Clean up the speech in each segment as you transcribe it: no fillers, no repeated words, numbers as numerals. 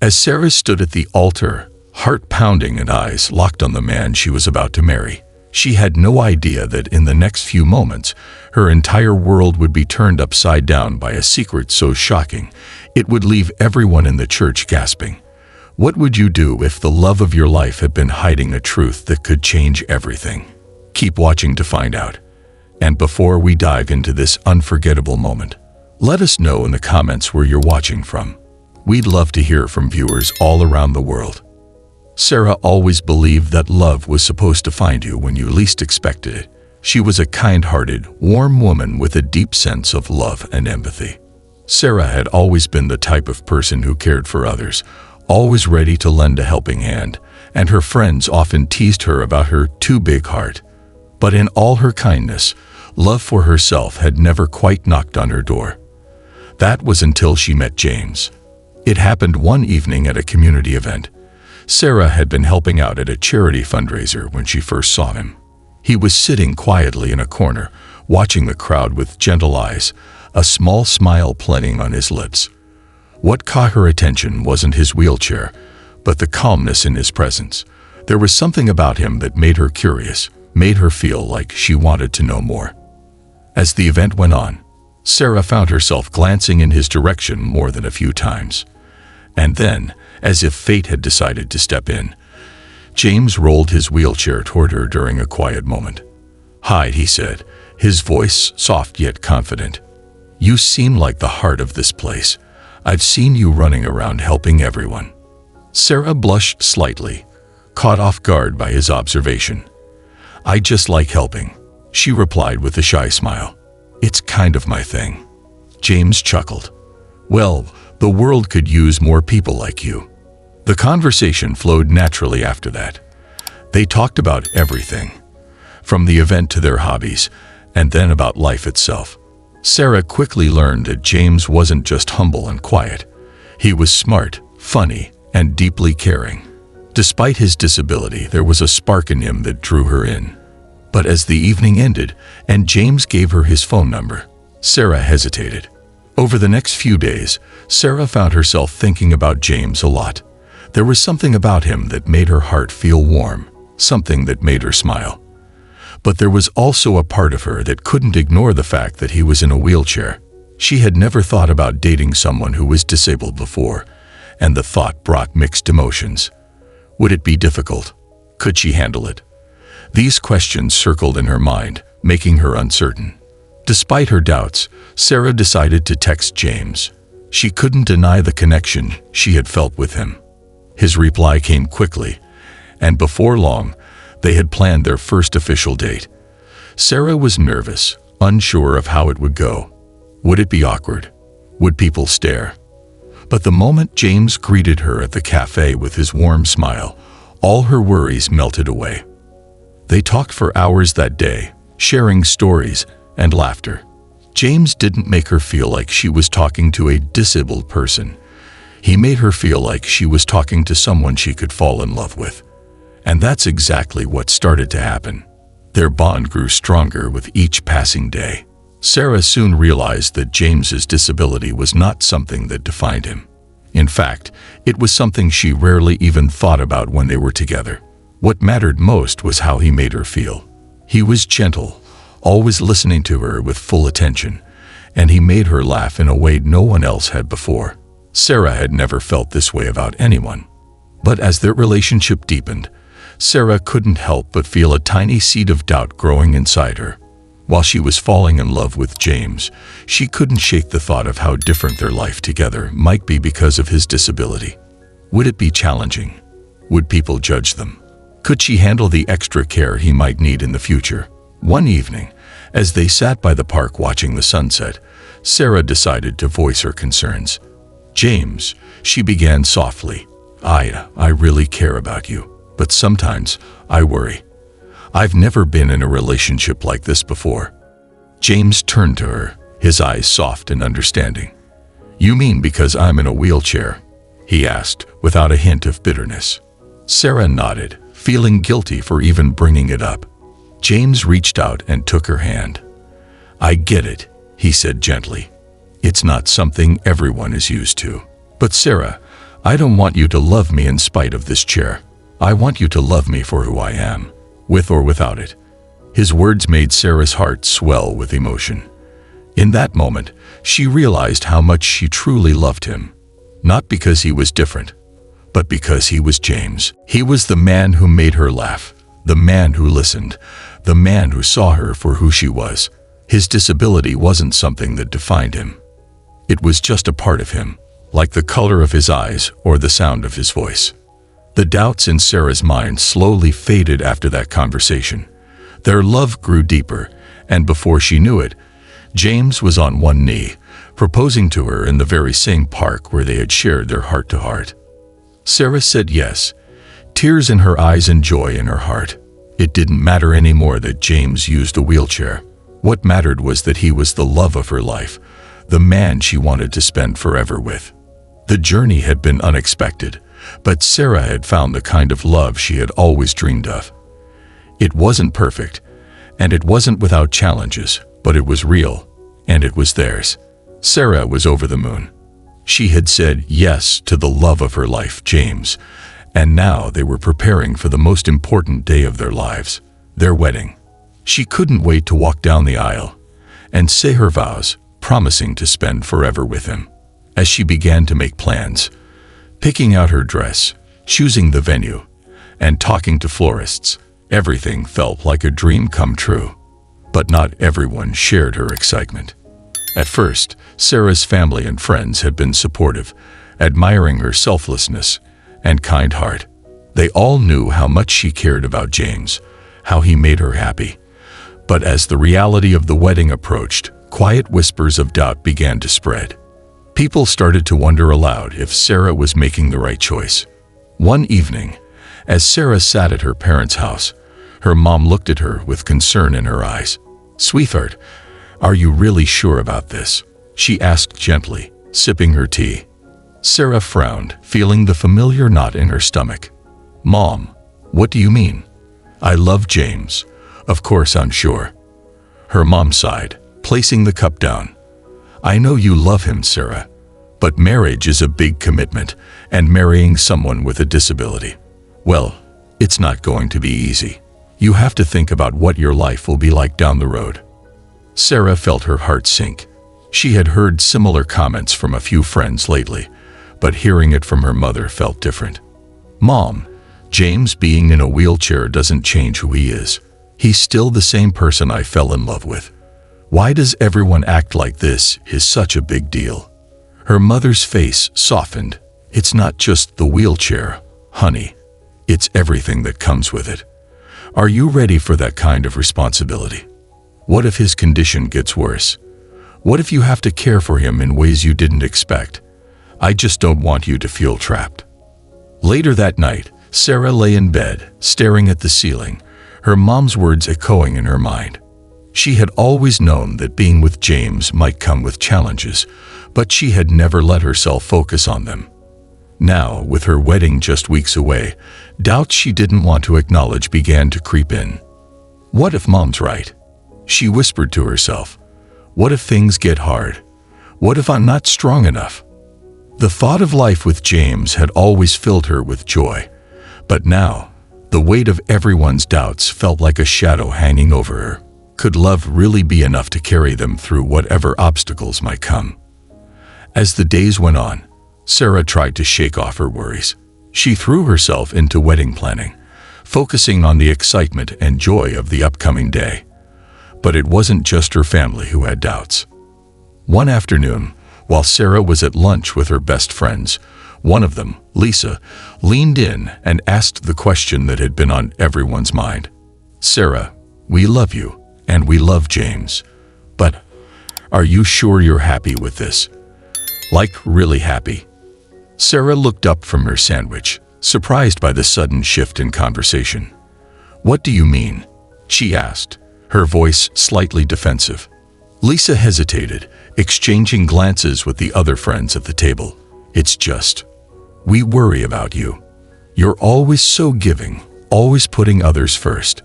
As Sarah stood at the altar, heart pounding and eyes locked on the man she was about to marry, she had no idea that in the next few moments, her entire world would be turned upside down by a secret so shocking, it would leave everyone in the church gasping. What would you do if the love of your life had been hiding a truth that could change everything? Keep watching to find out. And before we dive into this unforgettable moment, let us know in the comments where you're watching from. We'd love to hear from viewers all around the world. Sarah always believed that love was supposed to find you when you least expected it. She was a kind-hearted, warm woman with a deep sense of love and empathy. Sarah had always been the type of person who cared for others, always ready to lend a helping hand, and her friends often teased her about her too big heart. But in all her kindness, love for herself had never quite knocked on her door. That was until she met James. It happened one evening at a community event. Sarah had been helping out at a charity fundraiser when she first saw him. He was sitting quietly in a corner, watching the crowd with gentle eyes, a small smile playing on his lips. What caught her attention wasn't his wheelchair, but the calmness in his presence. There was something about him that made her curious, made her feel like she wanted to know more. As the event went on, Sarah found herself glancing in his direction more than a few times. And then, as if fate had decided to step in, James rolled his wheelchair toward her during a quiet moment. "Hi," he said, his voice soft yet confident. "You seem like the heart of this place. I've seen you running around helping everyone." Sarah blushed slightly, caught off guard by his observation. "I just like helping," she replied with a shy smile. "It's kind of my thing." James chuckled. "Well, the world could use more people like you." The conversation flowed naturally after that. They talked about everything, from the event to their hobbies, and then about life itself. Sarah quickly learned that James wasn't just humble and quiet. He was smart, funny, and deeply caring. Despite his disability, there was a spark in him that drew her in. But as the evening ended and James gave her his phone number, Sarah hesitated. Over the next few days, Sarah found herself thinking about James a lot. There was something about him that made her heart feel warm, something that made her smile. But there was also a part of her that couldn't ignore the fact that he was in a wheelchair. She had never thought about dating someone who was disabled before, and the thought brought mixed emotions. Would it be difficult? Could she handle it? These questions circled in her mind, making her uncertain. Despite her doubts, Sarah decided to text James. She couldn't deny the connection she had felt with him. His reply came quickly, and before long, they had planned their first official date. Sarah was nervous, unsure of how it would go. Would it be awkward? Would people stare? But the moment James greeted her at the cafe with his warm smile, all her worries melted away. They talked for hours that day, sharing stories and laughter. James didn't make her feel like she was talking to a disabled person. He made her feel like she was talking to someone she could fall in love with. And that's exactly what started to happen. Their bond grew stronger with each passing day. Sarah soon realized that James's disability was not something that defined him. In fact, it was something she rarely even thought about when they were together. What mattered most was how he made her feel. He was gentle, always listening to her with full attention, and he made her laugh in a way no one else had before. Sarah had never felt this way about anyone. But as their relationship deepened, Sarah couldn't help but feel a tiny seed of doubt growing inside her. While she was falling in love with James, she couldn't shake the thought of how different their life together might be because of his disability. Would it be challenging? Would people judge them? Could she handle the extra care he might need in the future? One evening, as they sat by the park watching the sunset, Sarah decided to voice her concerns. "James," she began softly, I really care about you, but sometimes I worry. I've never been in a relationship like this before." James turned to her, his eyes soft and understanding. "You mean because I'm in a wheelchair?" he asked, without a hint of bitterness. Sarah nodded, feeling guilty for even bringing it up. James reached out and took her hand. "I get it," he said gently. "It's not something everyone is used to. But Sarah, I don't want you to love me in spite of this chair. I want you to love me for who I am, with or without it." His words made Sarah's heart swell with emotion. In that moment, she realized how much she truly loved him. Not because he was different, but because he was James. He was the man who made her laugh, the man who listened, the man who saw her for who she was. His disability wasn't something that defined him. It was just a part of him, like the color of his eyes or the sound of his voice. The doubts in Sarah's mind slowly faded after that conversation. Their love grew deeper, and before she knew it, James was on one knee, proposing to her in the very same park where they had shared their heart-to-heart. Sarah said yes, tears in her eyes and joy in her heart. It didn't matter anymore that James used a wheelchair. What mattered was that he was the love of her life, the man she wanted to spend forever with. The journey had been unexpected, but Sarah had found the kind of love she had always dreamed of. It wasn't perfect, and it wasn't without challenges, but it was real, and it was theirs. Sarah was over the moon. She had said yes to the love of her life, James, and now they were preparing for the most important day of their lives, their wedding. She couldn't wait to walk down the aisle and say her vows, promising to spend forever with him. As she began to make plans, picking out her dress, choosing the venue, and talking to florists, everything felt like a dream come true. But not everyone shared her excitement. At first, Sarah's family and friends had been supportive, admiring her selflessness and kind heart. They all knew how much she cared about James, how he made her happy. But as the reality of the wedding approached, quiet whispers of doubt began to spread. People started to wonder aloud if Sarah was making the right choice. One evening, as Sarah sat at her parents' house, her mom looked at her with concern in her eyes. "Sweetheart, are you really sure about this?" she asked gently, sipping her tea. Sarah frowned, feeling the familiar knot in her stomach. "Mom, what do you mean? I love James. Of course I'm sure." Her mom sighed, placing the cup down. "I know you love him, Sarah, but marriage is a big commitment, and marrying someone with a disability, well, it's not going to be easy. You have to think about what your life will be like down the road." Sarah felt her heart sink. She had heard similar comments from a few friends lately, but hearing it from her mother felt different. "Mom, James being in a wheelchair doesn't change who he is. He's still the same person I fell in love with. Why does everyone act like this is such a big deal?" Her mother's face softened. "It's not just the wheelchair, honey. It's everything that comes with it. Are you ready for that kind of responsibility? What if his condition gets worse? What if you have to care for him in ways you didn't expect? I just don't want you to feel trapped." Later that night, Sarah lay in bed, staring at the ceiling, her mom's words echoing in her mind. She had always known that being with James might come with challenges, but she had never let herself focus on them. Now, with her wedding just weeks away, doubts she didn't want to acknowledge began to creep in. What if Mom's right? She whispered to herself. What if things get hard? What if I'm not strong enough? The thought of life with James had always filled her with joy, but now, the weight of everyone's doubts felt like a shadow hanging over her. Could love really be enough to carry them through whatever obstacles might come? As the days went on, Sarah tried to shake off her worries. She threw herself into wedding planning, focusing on the excitement and joy of the upcoming day. But it wasn't just her family who had doubts. One afternoon, while Sarah was at lunch with her best friends, one of them, Lisa, leaned in and asked the question that had been on everyone's mind. "Sarah, we love you, and we love James. But are you sure you're happy with this? Like, really happy?" Sarah looked up from her sandwich, surprised by the sudden shift in conversation. "What do you mean?" she asked, her voice slightly defensive. Lisa hesitated, exchanging glances with the other friends at the table. "It's just, we worry about you. You're always so giving, always putting others first.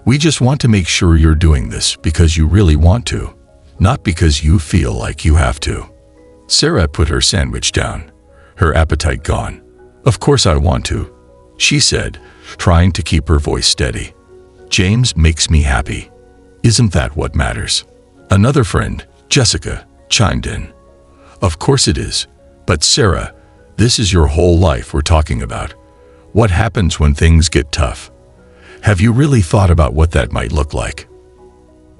We just want to make sure you're doing this because you really want to, not because you feel like you have to." Sarah put her sandwich down, her appetite gone. "Of course I want to," she said, trying to keep her voice steady. "James makes me happy. Isn't that what matters?" Another friend, Jessica, chimed in. "Of course it is. But Sarah, this is your whole life we're talking about. What happens when things get tough? Have you really thought about what that might look like?"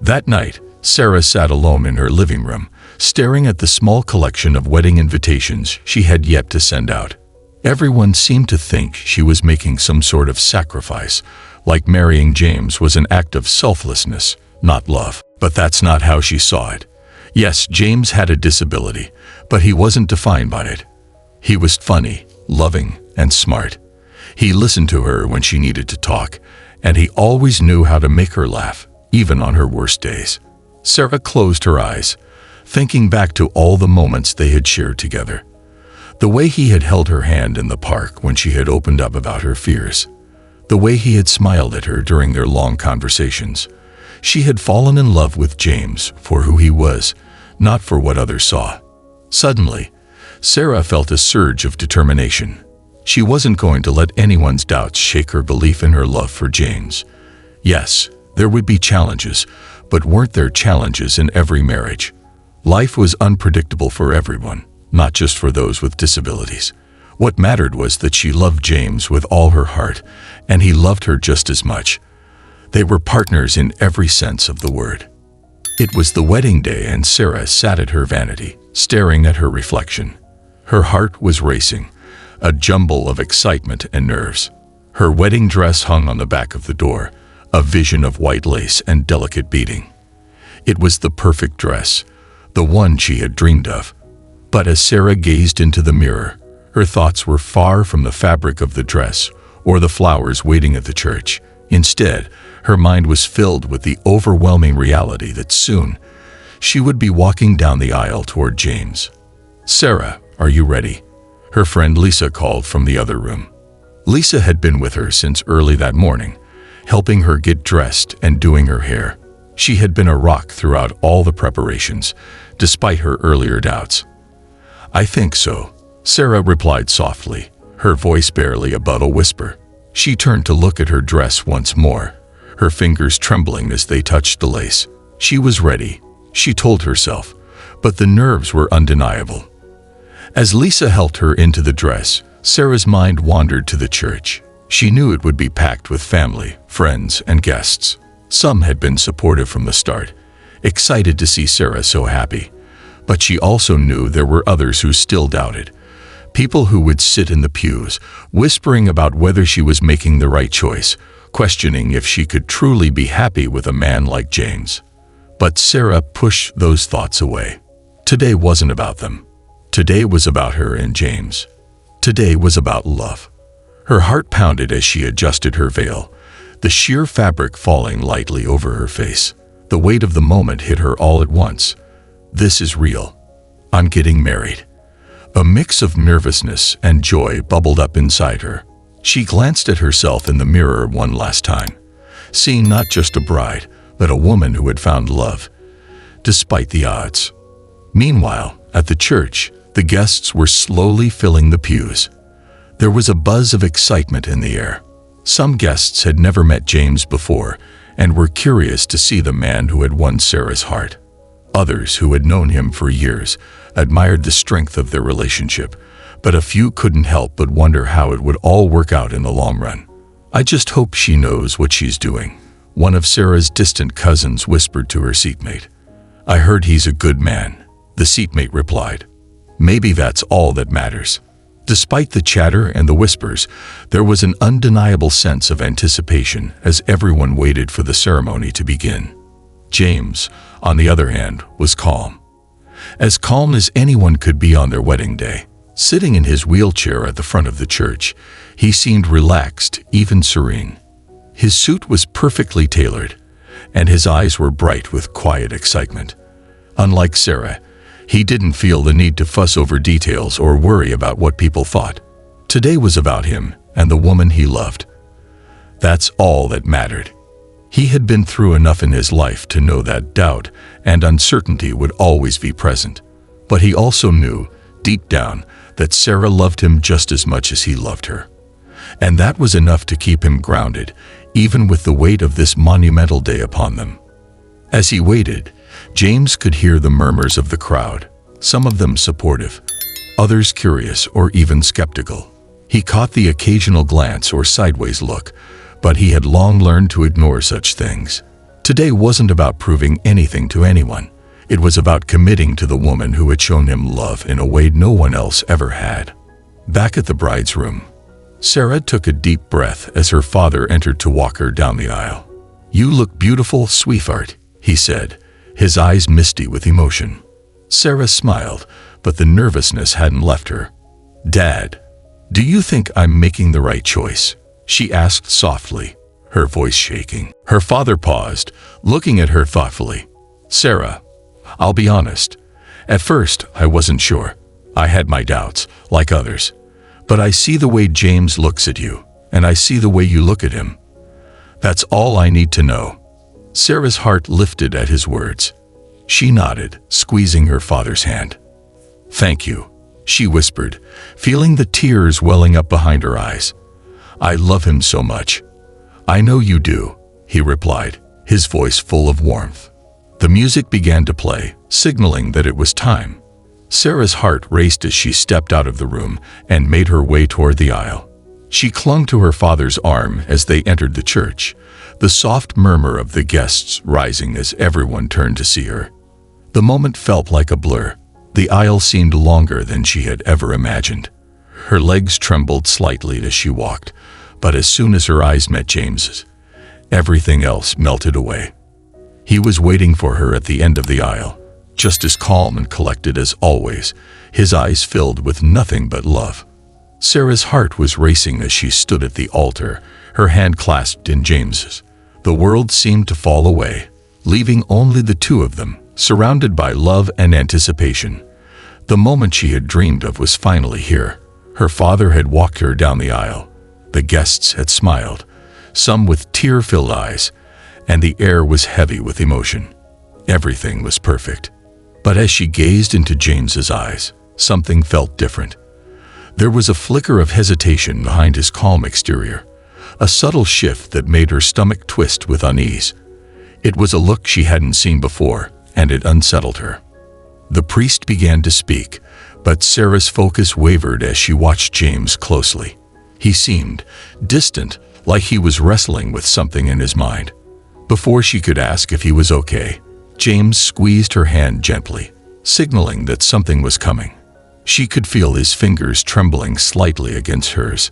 That night, Sarah sat alone in her living room, staring at the small collection of wedding invitations she had yet to send out. Everyone seemed to think she was making some sort of sacrifice, like marrying James was an act of selflessness, not love. But that's not how she saw it. Yes, James had a disability, but he wasn't defined by it. He was funny, loving, and smart. He listened to her when she needed to talk, and he always knew how to make her laugh, even on her worst days. Sarah closed her eyes, thinking back to all the moments they had shared together. The way he had held her hand in the park when she had opened up about her fears. The way he had smiled at her during their long conversations. She had fallen in love with James for who he was, not for what others saw. Suddenly, Sarah felt a surge of determination. She wasn't going to let anyone's doubts shake her belief in her love for James. Yes, there would be challenges, but weren't there challenges in every marriage? Life was unpredictable for everyone, not just for those with disabilities. What mattered was that she loved James with all her heart, and he loved her just as much. They were partners in every sense of the word. It was the wedding day, and Sarah sat at her vanity, staring at her reflection. Her heart was racing, a jumble of excitement and nerves. Her wedding dress hung on the back of the door, a vision of white lace and delicate beading. It was the perfect dress, the one she had dreamed of. But as Sarah gazed into the mirror, her thoughts were far from the fabric of the dress or the flowers waiting at the church. Instead, her mind was filled with the overwhelming reality that soon she would be walking down the aisle toward James. "Sarah, are you ready?" her friend Lisa called from the other room. Lisa had been with her since early that morning, helping her get dressed and doing her hair. She had been a rock throughout all the preparations, despite her earlier doubts. "I think so," Sarah replied softly, her voice barely above a whisper. She turned to look at her dress once more, her fingers trembling as they touched the lace. She was ready, she told herself, but the nerves were undeniable. As Lisa helped her into the dress, Sarah's mind wandered to the church. She knew it would be packed with family, friends, and guests. Some had been supportive from the start, excited to see Sarah so happy. But she also knew there were others who still doubted. People who would sit in the pews, whispering about whether she was making the right choice, questioning if she could truly be happy with a man like James. But Sarah pushed those thoughts away. Today wasn't about them. Today was about her and James. Today was about love. Her heart pounded as she adjusted her veil, the sheer fabric falling lightly over her face. The weight of the moment hit her all at once. This is real. I'm getting married. A mix of nervousness and joy bubbled up inside her. She glanced at herself in the mirror one last time, seeing not just a bride, but a woman who had found love, despite the odds. Meanwhile, at the church, the guests were slowly filling the pews. There was a buzz of excitement in the air. Some guests had never met James before and were curious to see the man who had won Sarah's heart. Others, who had known him for years, admired the strength of their relationship, but a few couldn't help but wonder how it would all work out in the long run. "I just hope she knows what she's doing," one of Sarah's distant cousins whispered to her seatmate. "I heard he's a good man," the seatmate replied. "Maybe that's all that matters." Despite the chatter and the whispers, there was an undeniable sense of anticipation as everyone waited for the ceremony to begin. James, on the other hand, was calm. As calm as anyone could be on their wedding day. Sitting in his wheelchair at the front of the church, he seemed relaxed, even serene. His suit was perfectly tailored, and his eyes were bright with quiet excitement. Unlike Sarah, he didn't feel the need to fuss over details or worry about what people thought. Today was about him and the woman he loved. That's all that mattered. He had been through enough in his life to know that doubt and uncertainty would always be present. But he also knew, deep down, that Sarah loved him just as much as he loved her. And that was enough to keep him grounded, even with the weight of this monumental day upon them. As he waited, James could hear the murmurs of the crowd, some of them supportive, others curious or even skeptical. He caught the occasional glance or sideways look, but he had long learned to ignore such things. Today wasn't about proving anything to anyone. It was about committing to the woman who had shown him love in a way no one else ever had. Back at the bride's room, Sarah took a deep breath as her father entered to walk her down the aisle. "You look beautiful, sweetheart," he said, his eyes misty with emotion. Sarah smiled, but the nervousness hadn't left her. "Dad, do you think I'm making the right choice?" she asked softly, her voice shaking. Her father paused, looking at her thoughtfully. "Sarah, I'll be honest. At first, I wasn't sure. I had my doubts, like others. But I see the way James looks at you, and I see the way you look at him. That's all I need to know." Sarah's heart lifted at his words. She nodded, squeezing her father's hand. "Thank you," she whispered, feeling the tears welling up behind her eyes. "I love him so much." "I know you do," he replied, his voice full of warmth. The music began to play, signaling that it was time. Sarah's heart raced as she stepped out of the room and made her way toward the aisle. She clung to her father's arm as they entered the church, the soft murmur of the guests rising as everyone turned to see her. The moment felt like a blur. The aisle seemed longer than she had ever imagined. Her legs trembled slightly as she walked, but as soon as her eyes met James's, everything else melted away. He was waiting for her at the end of the aisle, just as calm and collected as always, his eyes filled with nothing but love. Sarah's heart was racing as she stood at the altar, her hand clasped in James's. The world seemed to fall away, leaving only the two of them, surrounded by love and anticipation. The moment she had dreamed of was finally here. Her father had walked her down the aisle. The guests had smiled, some with tear-filled eyes, and the air was heavy with emotion. Everything was perfect. But as she gazed into James's eyes, something felt different. There was a flicker of hesitation behind his calm exterior, a subtle shift that made her stomach twist with unease. It was a look she hadn't seen before, and it unsettled her. The priest began to speak, but Sarah's focus wavered as she watched James closely. He seemed distant, like he was wrestling with something in his mind. Before she could ask if he was okay, James squeezed her hand gently, signaling that something was coming. She could feel his fingers trembling slightly against hers.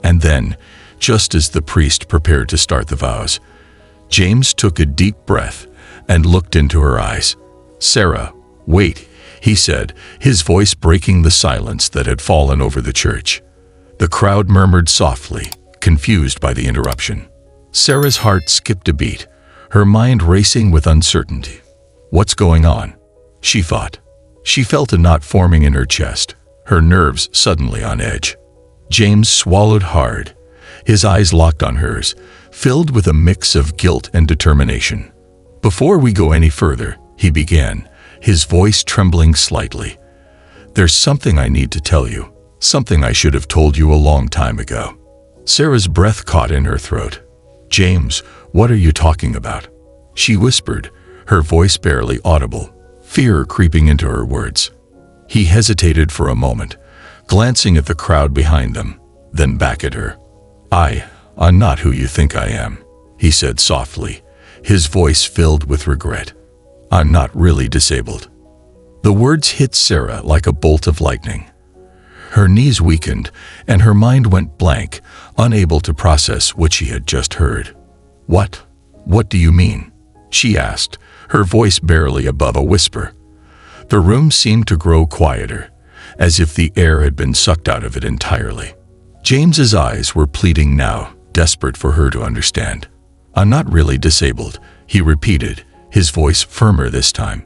And then, just as the priest prepared to start the vows, James took a deep breath and looked into her eyes. "Sarah, wait," he said, his voice breaking the silence that had fallen over the church. The crowd murmured softly, confused by the interruption. Sarah's heart skipped a beat, her mind racing with uncertainty. "What's going on?" she thought. She felt a knot forming in her chest, her nerves suddenly on edge. James swallowed hard, his eyes locked on hers, filled with a mix of guilt and determination. "Before we go any further," he began, his voice trembling slightly, "there's something I need to tell you, something I should have told you a long time ago." Sarah's breath caught in her throat. "James, what are you talking about?" she whispered, her voice barely audible, fear creeping into her words. He hesitated for a moment, glancing at the crowd behind them, then back at her. I'm not who you think I am," he said softly, his voice filled with regret. "I'm not really disabled." The words hit Sarah like a bolt of lightning. Her knees weakened, and her mind went blank, unable to process what she had just heard. What do you mean?" she asked, her voice barely above a whisper. The room seemed to grow quieter, as if the air had been sucked out of it entirely. James's eyes were pleading now, desperate for her to understand. "I'm not really disabled," he repeated, his voice firmer this time.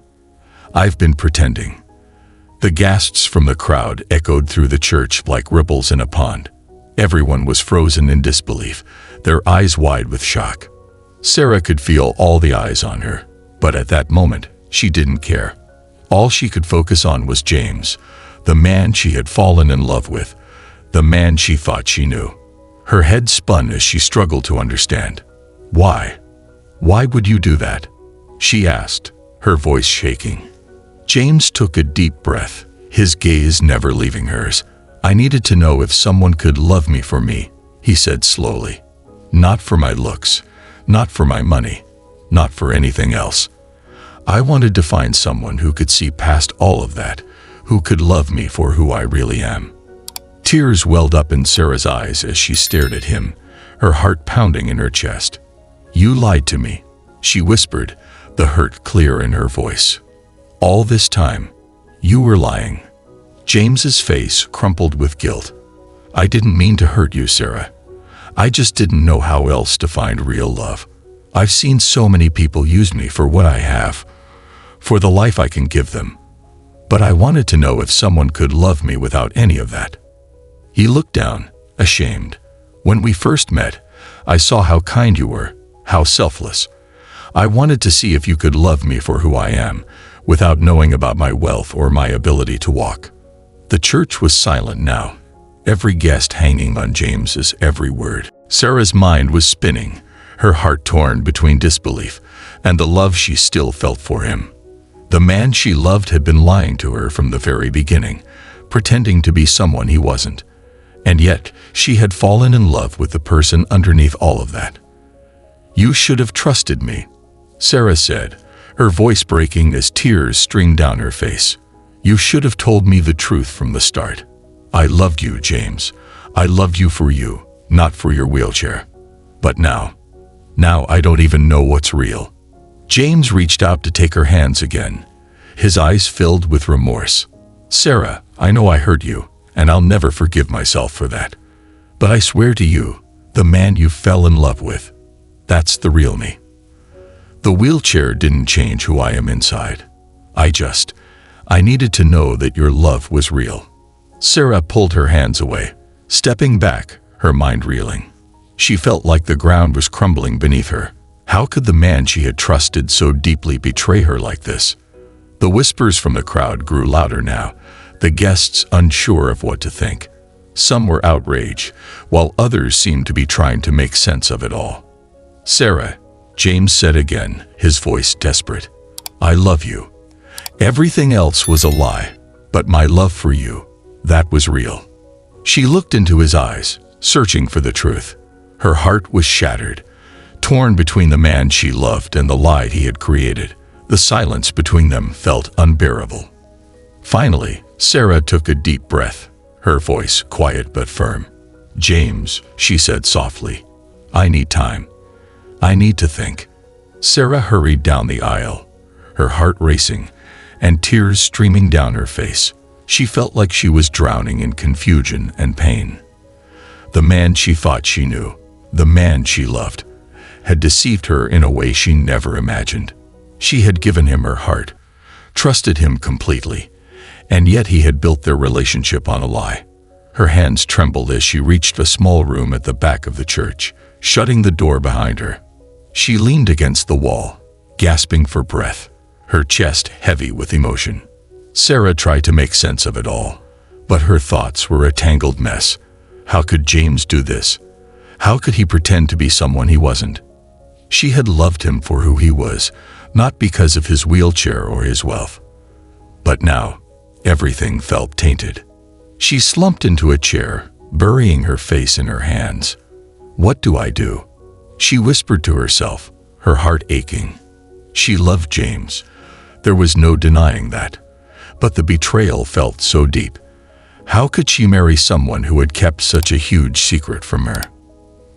"I've been pretending." The gasps from the crowd echoed through the church like ripples in a pond. Everyone was frozen in disbelief, their eyes wide with shock. Sarah could feel all the eyes on her, but at that moment, she didn't care. All she could focus on was James, the man she had fallen in love with, the man she thought she knew. Her head spun as she struggled to understand. Why? Why would you do that? She asked, her voice shaking. James took a deep breath, his gaze never leaving hers. I needed to know if someone could love me for me, he said slowly. Not for my looks, not for my money, not for anything else. I wanted to find someone who could see past all of that, who could love me for who I really am. Tears welled up in Sarah's eyes as she stared at him, her heart pounding in her chest. You lied to me, she whispered, the hurt clear in her voice. All this time, you were lying. James's face crumpled with guilt. I didn't mean to hurt you, Sarah. I just didn't know how else to find real love. I've seen so many people use me for what I have, for the life I can give them. But I wanted to know if someone could love me without any of that. He looked down, ashamed. When we first met, I saw how kind you were, how selfless. I wanted to see if you could love me for who I am, without knowing about my wealth or my ability to walk. The church was silent now, every guest hanging on James's every word. Sarah's mind was spinning, her heart torn between disbelief and the love she still felt for him. The man she loved had been lying to her from the very beginning, pretending to be someone he wasn't. And yet, she had fallen in love with the person underneath all of that. You should have trusted me, Sarah said, her voice breaking as tears streamed down her face. You should have told me the truth from the start. I loved you, James. I loved you for you, not for your wheelchair. But now I don't even know what's real. James reached out to take her hands again, his eyes filled with remorse. Sarah, I know I hurt you, and I'll never forgive myself for that. But I swear to you, the man you fell in love with, that's the real me. The wheelchair didn't change who I am inside. I needed to know that your love was real. Sarah pulled her hands away, stepping back, her mind reeling. She felt like the ground was crumbling beneath her. How could the man she had trusted so deeply betray her like this? The whispers from the crowd grew louder now, the guests unsure of what to think. Some were outraged, while others seemed to be trying to make sense of it all. Sarah, James said again, his voice desperate. I love you. Everything else was a lie, but my love for you, that was real. She looked into his eyes, searching for the truth. Her heart was shattered, torn between the man she loved and the lie he had created. The silence between them felt unbearable. Finally, Sarah took a deep breath, her voice quiet but firm. James, she said softly, I need time. I need to think. Sarah hurried down the aisle, her heart racing and tears streaming down her face. She felt like she was drowning in confusion and pain. The man she thought she knew, the man she loved, had deceived her in a way she never imagined. She had given him her heart, trusted him completely, and yet he had built their relationship on a lie. Her hands trembled as she reached a small room at the back of the church, shutting the door behind her. She leaned against the wall, gasping for breath, her chest heavy with emotion. Sarah tried to make sense of it all, but her thoughts were a tangled mess. How could James do this? How could he pretend to be someone he wasn't? She had loved him for who he was, not because of his wheelchair or his wealth. But now, everything felt tainted. She slumped into a chair, burying her face in her hands. What do I do? She whispered to herself, her heart aching. She loved James. There was no denying that. But the betrayal felt so deep. How could she marry someone who had kept such a huge secret from her?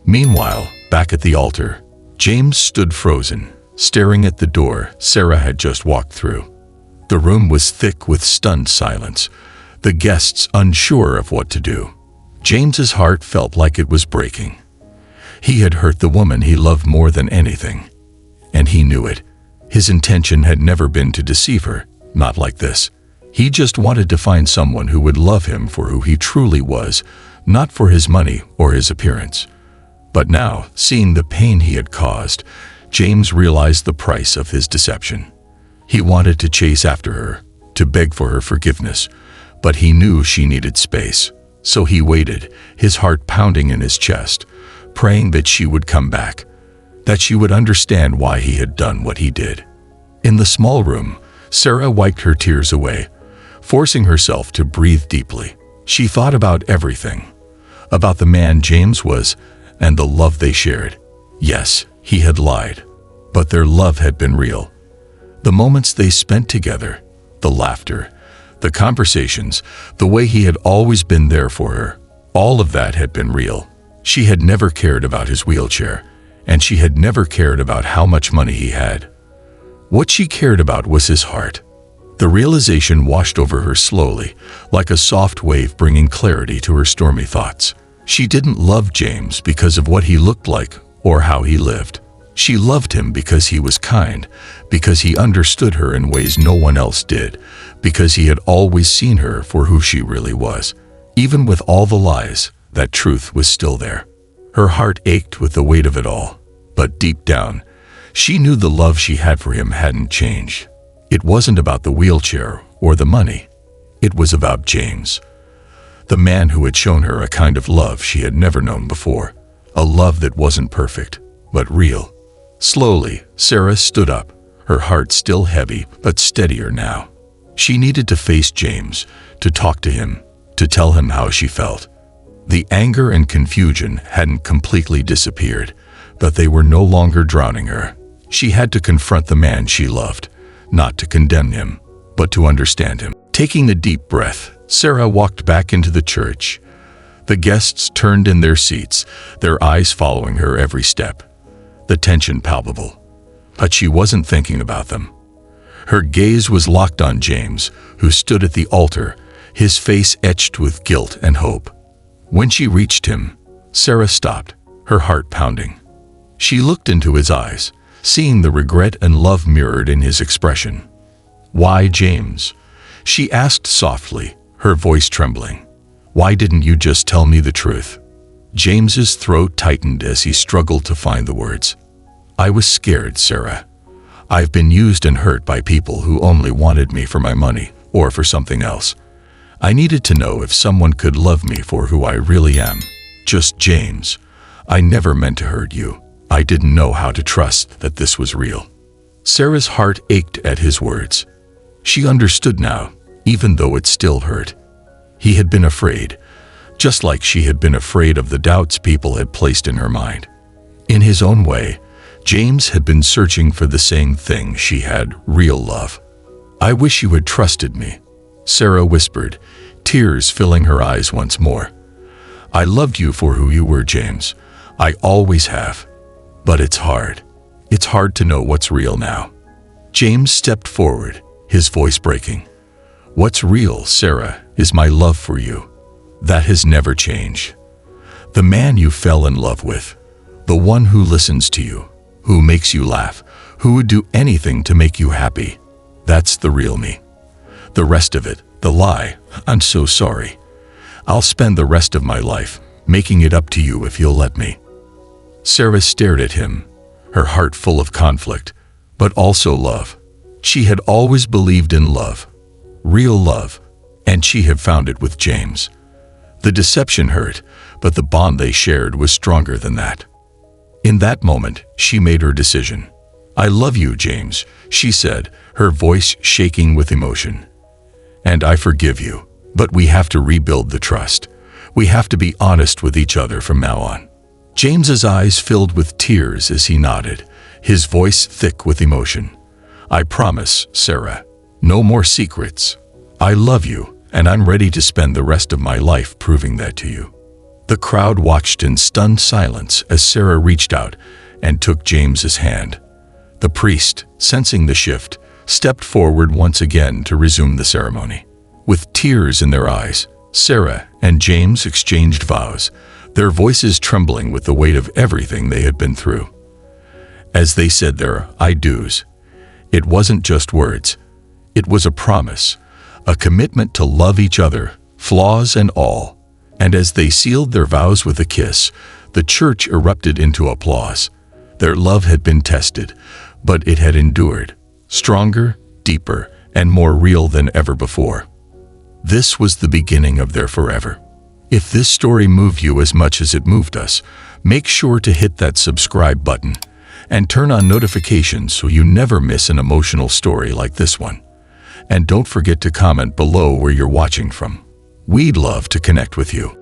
Meanwhile, back at the altar, James stood frozen, staring at the door Sarah had just walked through. The room was thick with stunned silence, the guests unsure of what to do. James's heart felt like it was breaking. He had hurt the woman he loved more than anything, and he knew it. His intention had never been to deceive her, not like this. He just wanted to find someone who would love him for who he truly was, not for his money or his appearance. But now, seeing the pain he had caused, James realized the price of his deception. He wanted to chase after her, to beg for her forgiveness, But he knew she needed space, so he waited, his heart pounding in his chest, praying that she would come back, that she would understand why he had done what he did. In the small room, Sarah wiped her tears away, forcing herself to breathe deeply. She thought about everything, about the man James was and the love they shared. Yes, he had lied, but their love had been real. The moments they spent together, the laughter, the conversations, the way he had always been there for her, all of that had been real. She had never cared about his wheelchair, and she had never cared about how much money he had. What she cared about was his heart. The realization washed over her slowly, like a soft wave bringing clarity to her stormy thoughts. She didn't love James because of what he looked like or how he lived. She loved him because he was kind, because he understood her in ways no one else did, because he had always seen her for who she really was. Even with all the lies, that truth was still there. Her heart ached with the weight of it all, but deep down, she knew the love she had for him hadn't changed. It wasn't about the wheelchair or the money. It was about James, the man who had shown her a kind of love she had never known before, a love that wasn't perfect, but real. Slowly, Sarah stood up, her heart still heavy but steadier now. She needed to face James, to talk to him, to tell him how she felt. The anger and confusion hadn't completely disappeared, but they were no longer drowning her. She had to confront the man she loved, not to condemn him, but to understand him. Taking a deep breath, Sarah walked back into the church. The guests turned in their seats, their eyes following her every step, the tension palpable. But she wasn't thinking about them. Her gaze was locked on James, who stood at the altar, his face etched with guilt and hope. When she reached him, Sarah stopped, her heart pounding. She looked into his eyes, seeing the regret and love mirrored in his expression. "Why, James?" she asked softly, her voice trembling. "Why didn't you just tell me the truth?" James's throat tightened as he struggled to find the words. "I was scared, Sarah. I've been used and hurt by people who only wanted me for my money or for something else. I needed to know if someone could love me for who I really am. Just James. I never meant to hurt you. I didn't know how to trust that this was real." Sarah's heart ached at his words. She understood now, even though it still hurt. He had been afraid, just like she had been afraid of the doubts people had placed in her mind. In his own way, James had been searching for the same thing she had, real love. "I wish you had trusted me," Sarah whispered, tears filling her eyes once more. "I loved you for who you were, James. I always have. But it's hard. It's hard to know what's real now." James stepped forward, his voice breaking. "What's real, Sarah, is my love for you. That has never changed. The man you fell in love with, the one who listens to you, who makes you laugh, who would do anything to make you happy. That's the real me. The rest of it, the lie, I'm so sorry. I'll spend the rest of my life making it up to you if you'll let me." Sarah stared at him, her heart full of conflict, but also love. She had always believed in love, real love, and she had found it with James. The deception hurt, but the bond they shared was stronger than that. In that moment, she made her decision. "I love you, James," she said, her voice shaking with emotion. "And I forgive you, but we have to rebuild the trust. We have to be honest with each other from now on." James's eyes filled with tears as he nodded, his voice thick with emotion. "I promise, Sarah, no more secrets. I love you, and I'm ready to spend the rest of my life proving that to you." The crowd watched in stunned silence as Sarah reached out and took James's hand. The priest, sensing the shift, stepped forward once again to resume the ceremony. With tears in their eyes, Sarah and James exchanged vows, their voices trembling with the weight of everything they had been through. As they said their "I do's," it wasn't just words. It was a promise, a commitment to love each other, flaws and all. And as they sealed their vows with a kiss, the church erupted into applause. Their love had been tested, but it had endured, stronger, deeper, and more real than ever before. This was the beginning of their forever. If this story moved you as much as it moved us, make sure to hit that subscribe button and turn on notifications so you never miss an emotional story like this one. And don't forget to comment below where you're watching from. We'd love to connect with you.